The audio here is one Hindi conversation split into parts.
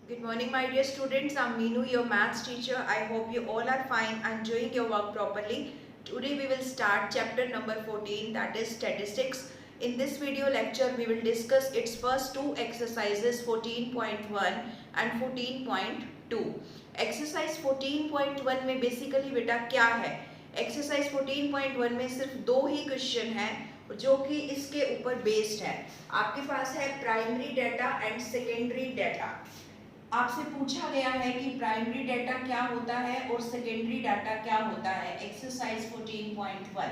Good morning, my dear students. I'm Meenu, your maths teacher. I hope you all are fine and doing your work properly. Today we will start chapter number 14, that is statistics. In this video lecture, we will discuss its first two exercises, 14.1 and 14.2. Exercise 14.1 में basically बेटा क्या है? Exercise 14.1 में सिर्फ दो ही क्वेश्चन हैं जो कि इसके ऊपर बेस्ड है। आपके पास है primary data and secondary data. आपसे पूछा गया है कि प्राइमरी डाटा क्या होता है और सेकेंडरी डाटा क्या होता है। एक्सरसाइज 14.1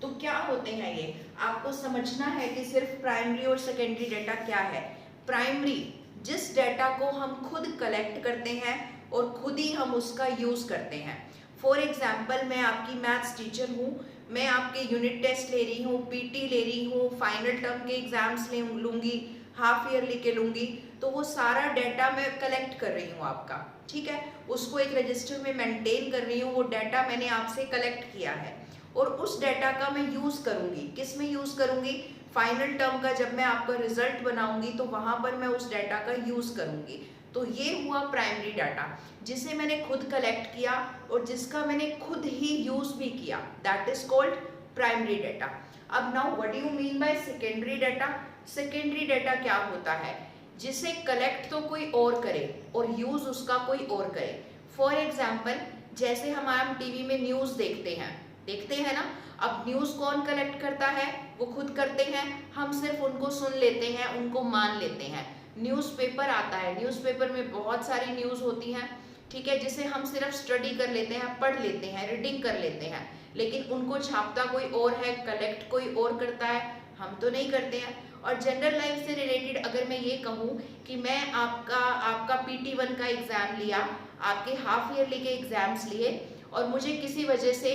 तो क्या होते हैं ये आपको समझना है कि सिर्फ प्राइमरी और सेकेंडरी डाटा क्या है। प्राइमरी जिस डाटा को हम खुद कलेक्ट करते हैं और खुद ही हम उसका यूज करते हैं। फॉर एग्जाम्पल मैं आपकी मैथ्स टीचर हूँ, मैं आपके यूनिट टेस्ट ले रही हूँ, पीटी ले रही हूँ, फाइनल टर्म के एग्जाम्स लूंगी, हाफ ईयरली के लूंगी, तो वो सारा डाटा मैं कलेक्ट कर रही हूँ आपका, ठीक है, उसको एक रजिस्टर में मेंटेन कर रही हूँ। वो डाटा मैंने आपसे कलेक्ट किया है और उस डाटा का मैं यूज करूंगी। किस में यूज करूंगी? फाइनल टर्म का जब मैं आपका रिजल्ट बनाऊंगी तो वहां पर मैं उस डाटा का यूज करूंगी। तो ये हुआ प्राइमरी डाटा जिसे मैंने खुद कलेक्ट किया और जिसका मैंने खुद ही यूज भी किया, that is called primary data. अब now what do you mean by secondary data? Secondary data क्या होता है? जिसे कलेक्ट तो कोई और करे और यूज उसका कोई और करे। फॉर एग्जाम्पल जैसे हम टीवी में न्यूज देखते हैं ना। अब न्यूज कौन कलेक्ट करता है? वो खुद करते हैं, हम सिर्फ उनको सुन लेते हैं, उनको मान लेते हैं। न्यूज़पेपर आता है, न्यूज़पेपर में बहुत सारी न्यूज होती हैं, ठीक है, जिसे हम सिर्फ स्टडी कर लेते हैं, पढ़ लेते हैं, रीडिंग कर लेते हैं, लेकिन उनको छापता कोई और है, कलेक्ट कोई और करता है, हम तो नहीं करते हैं। और जनरल लाइफ से रिलेटेड अगर मैं ये कहूँ कि मैं आपका PT1 का एग्जाम लिया, आपके हाफ ईयरली के एग्जाम्स लिए और मुझे किसी वजह से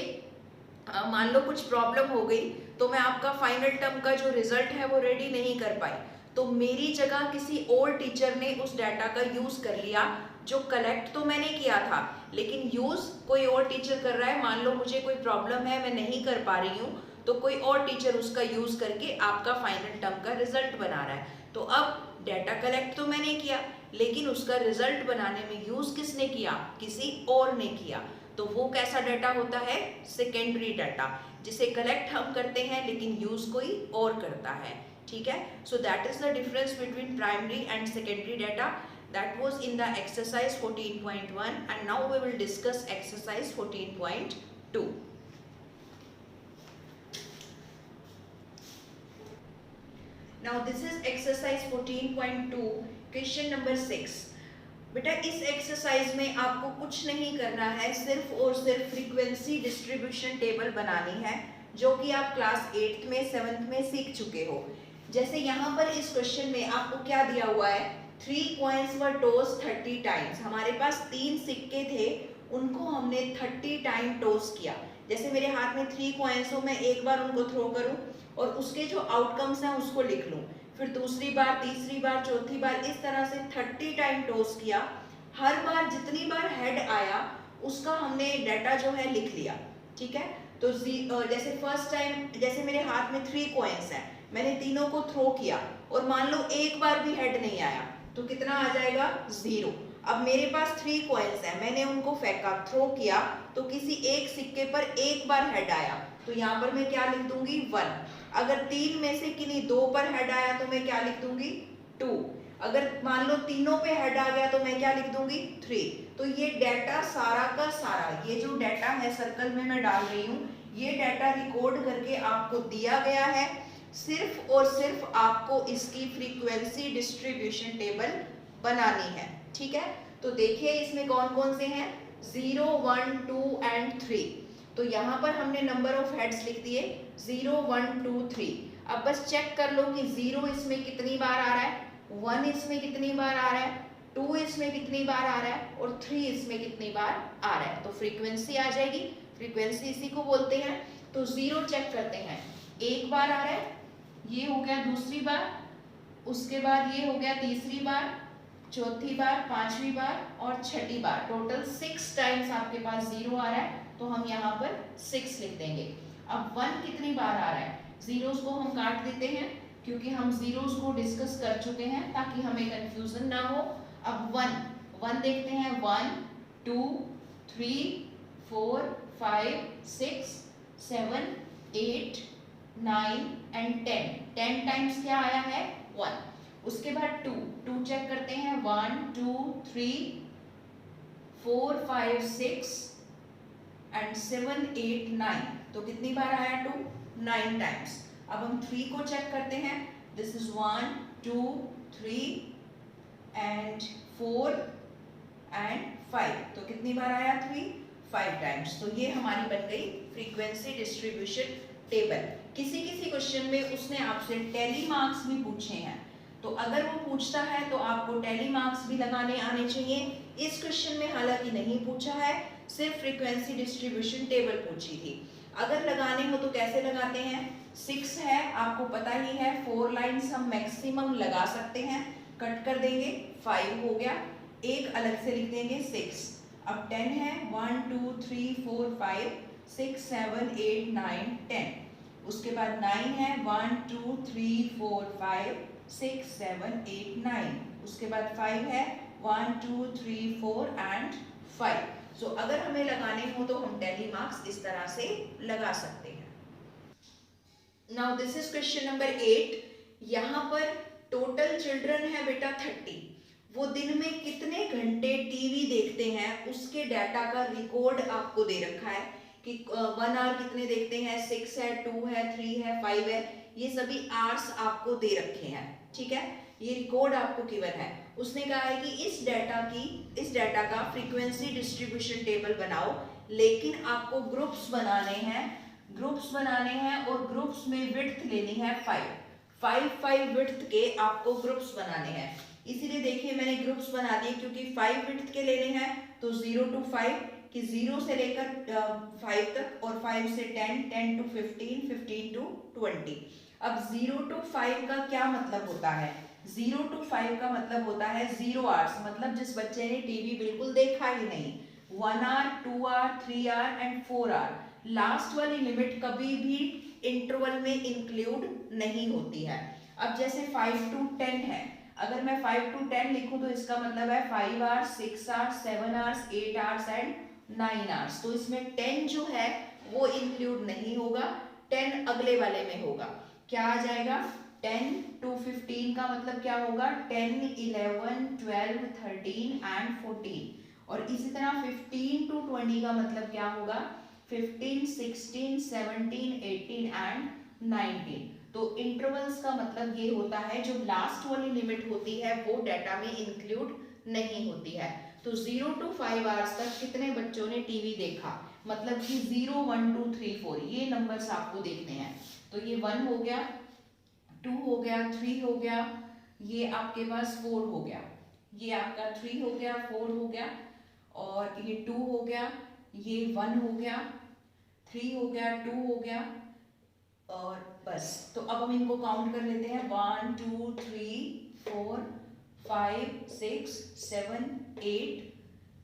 मान लो कुछ प्रॉब्लम हो गई तो मैं आपका फाइनल टर्म का जो रिजल्ट है वो रेडी नहीं कर पाई, तो मेरी जगह किसी और टीचर ने उस डाटा का यूज कर लिया। जो कलेक्ट तो मैंने किया था लेकिन यूज कोई और टीचर कर रहा है। मान लो मुझे कोई प्रॉब्लम है, मैं नहीं कर पा रही हूँ, तो कोई और टीचर उसका यूज करके आपका फाइनल टर्म का रिजल्ट बना रहा है। तो अब डाटा कलेक्ट तो मैंने किया लेकिन उसका रिजल्ट बनाने में यूज किसने किया? किसी और ने किया। तो वो कैसा डाटा होता है? सेकेंडरी डाटा, जिसे कलेक्ट हम करते हैं लेकिन यूज कोई और करता है, ठीक है। So that is the difference between primary and secondary data. That was in the exercise 14.1 and now we will discuss exercise 14.2. Now this is exercise 14.2 question number 6. बेटा इस एक्सरसाइज में आपको कुछ नहीं करना है, सिर्फ और सिर्फ फ्रीक्वेंसी डिस्ट्रीब्यूशन टेबल बनानी है जो कि आप क्लास 8th में 7th में सीख चुके हो। जैसे यहाँ पर इस क्वेश्चन में आपको क्या दिया हुआ है? 3 coins were tossed 30 times। हमारे पास 3 सिक्के थे, उनको हमने 30 टाइम टॉस किया। जैसे मेरे हाथ में 3 coins हो, मैं एक बार उनको थ्रो करूं और उसके जो आउटकम्स हैं उसको लिख लूं, फिर दूसरी बार, तीसरी बार, चौथी बार, इस तरह से 30 टाइम टॉस किया। हर बार जितनी बार हेड आया उसका हमने डाटा जो है लिख लिया, ठीक है। तो जैसे फर्स्ट टाइम, जैसे मेरे हाथ में 3 coins हैं, मैंने तीनों को थ्रो किया और मान लो एक बार भी हेड नहीं आया तो कितना आ जाएगा? 0। अब मेरे पास 3 coins हैं, मैंने उनको फेंका, थ्रो किया, तो किसी एक सिक्के पर एक बार हेड आया तो यहाँ पर मैं क्या लिख दूंगी? 1। अगर 3 में से किन्हीं 2 पर हेड आया तो मैं क्या लिख दूंगी? 2। अगर मान लो तीनों पे हेड आ गया तो मैं क्या लिख दूंगी? 3। तो ये डाटा सारा का सारा, ये जो डाटा है सर्कल में मैं डाल रही हूँ, ये डाटा रिकॉर्ड करके आपको दिया गया है। सिर्फ और सिर्फ आपको इसकी फ्रीक्वेंसी डिस्ट्रीब्यूशन टेबल बनानी है, ठीक है। तो देखिए इसमें कौन कौन से हैं? 0, 1, 2 एंड 3। तो यहाँ पर हमने नंबर ऑफ हेड्स लिख दिए 0, 1, 2, 3। अब बस चेक कर लो कि 0 इसमें कितनी बार आ रहा है, 1 इसमें कितनी बार आ रहा है, 2 इसमें कितनी बार आ रहा है और 3 इसमें कितनी बार आ रहा है। तो फ्रीक्वेंसी आ जाएगी, फ्रीक्वेंसी इसी को बोलते हैं। तो 0 चेक करते हैं, एक बार आ रहा है, ये हो गया दूसरी बार, उसके बाद ये हो गया तीसरी बार, चौथी बार, पांचवी बार और छठी बार। टोटल 6 टाइम्स आपके पास 0 आ रहा है, तो हम यहाँ पर 6 लिख देंगे। अब 1 कितनी बार आ रहा है? जीरोस को हम काट देते हैं क्योंकि हम जीरोस को डिस्कस कर चुके हैं ताकि हमें कंफ्यूजन ना हो। अब 1 1 देखते हैं, 1 2 3 4 5 6 7 8 9 एंड 10। 10 टाइम्स क्या आया है? 1। उसके बाद 2 चेक करते हैं, 1 2 3 4 5 6 एंड 7 8 9। तो कितनी बार आया 2? 9 टाइम्स। अब हम 3 को चेक करते हैं, दिस इज 1 2 3 एंड 4 एंड 5। तो कितनी बार आया 3? 5 टाइम्स। तो ये हमारी बन गई फ्रीक्वेंसी डिस्ट्रीब्यूशन टेबल। किसी किसी क्वेश्चन में उसने आपसे टैली मार्क्स भी पूछे हैं, तो अगर वो पूछता है तो आपको टैली मार्क्स भी लगाने आने चाहिए। इस क्वेश्चन में हालांकि नहीं पूछा है, सिर्फ फ्रीक्वेंसी डिस्ट्रीब्यूशन टेबल पूछी थी। अगर लगाने हो तो कैसे लगाते हैं? 6 है, आपको पता ही है, 4 लाइन्स हम मैक्सिमम लगा सकते हैं। कट कर देंगे, 5 हो गया, एक अलग से लिख देंगे 6। अब 10 है, 1 2 3 4 5 6 7 8 9 10। उसके बाद 9 है, 1 2 3 4 5 6 7 8 9। उसके बाद 5 है, 1 2 3 4 एंड 5। सो अगर हमें लगाने हो तो हम टैली मार्क्स इस तरह से लगा सकते हैं। Now this is question number 8। यहाँ पर टोटल चिल्ड्रन है बेटा 30। वो दिन में कितने घंटे टीवी देखते हैं उसके डाटा का रिकॉर्ड आपको दे रखा है कि 1 आवर कितने देखते हैं, 6 है, 2 है, 3 है, 5 है, ये सभी आवर्स आपको दे रखे हैं। ठीक है, ये रिकॉर्ड आपको गिवन है। उसने कहा है कि इस डाटा का फ्रीक्वेंसी डिस्ट्रीब्यूशन टेबल बनाओ, लेकिन आपको ग्रुप्स बनाने हैं और ग्रुप्स में विड्थ लेनी है 5 विड्थ के आपको ग्रुप्स बनाने हैं। इसीलिए देखिए मैंने ग्रुप्स बना दिए, क्योंकि 5 विड्थ के लेने हैं तो 0 to 5 कि 0 से लेकर 5 तक, और 5 से 10, 10 to 15, 15 to 20। अब 0 to 5 का क्या मतलब होता है? 0 to 5 का मतलब होता है 0 आवर्स, मतलब जिस बच्चे ने टीवी बिल्कुल देखा ही नहीं। 1 hour, 2 hour, 3 hour and 4 hour. Last वाली लिमिट कभी भी इंटरवल में इंक्लूड नहीं होती है। अब जैसे 5 to 10 है, अगर मैं 5 to 10 लिखूं तो इसका मतलब है 5 hours, 6 hours, 7 hours, 8 hours and 9 hours. तो इसमें 10 जो है वो इंक्लूड नहीं होगा, 10 अगले वाले में होगा। क्या आ जाएगा? 10 to 15 का मतलब क्या होगा? 10, 11, 12, 13 एंड 14। और इसी तरह 15 to 20 का मतलब क्या होगा? 15, 16, 17, 18 एंड 19। तो इंटरवल्स का मतलब ये होता है जो लास्ट वाली लिमिट होती है वो डाटा में इंक्लूड नहीं होती है। तो 0 to 5 आवर्स तक कितने बच्चों ने टीवी देखा, मतलब कि 0 1 2 3 4 ये नंबर्स आपको देखने हैं। तो ये 1 हो गया, 2 हो गया, 3 हो गया, ये आपके पास 4 हो गया, ये आपका 3 हो गया, 4 हो गया, और ये 2 हो गया, ये 1 हो गया, 3 हो गया, 2 हो गया, और बस। तो अब हम इनको काउंट कर लेते हैं, 1 2 3 4 5 6 7 8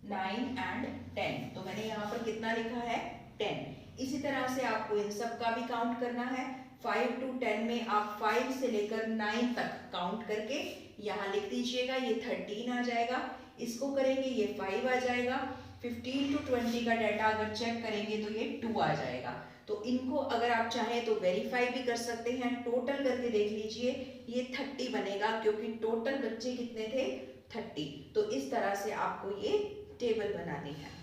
9 एंड 10। तो मैंने यहाँ पर कितना लिखा है? 10। इसी तरह से आपको इन सब का भी काउंट करना है। 5 to 10 में आप 5 से लेकर 9 तक काउंट करके यहाँ लिख दीजिएगा, ये 13 आ जाएगा। इसको करेंगे ये 5 आ जाएगा। 15 to 20 का डाटा अगर चेक करेंगे तो ये 2 आ जाएगा। तो इनको अगर आप चाहें तो वेरीफाई भी कर सकते हैं, टोटल करके देख लीजिए, ये 30 बनेगा, क्योंकि टोटल बच्चे कितने थे? 30। तो इस तरह से आपको ये टेबल बनानी है।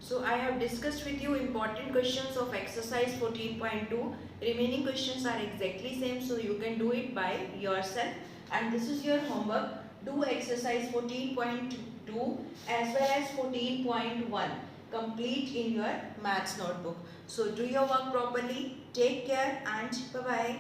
So I have discussed with you important questions of exercise 14.2. Remaining questions are exactly same, so you can do it by yourself. And this is your homework. Do exercise 14.2 as well as 14.1. Complete in your maths notebook. So do your work properly. Take care and bye-bye.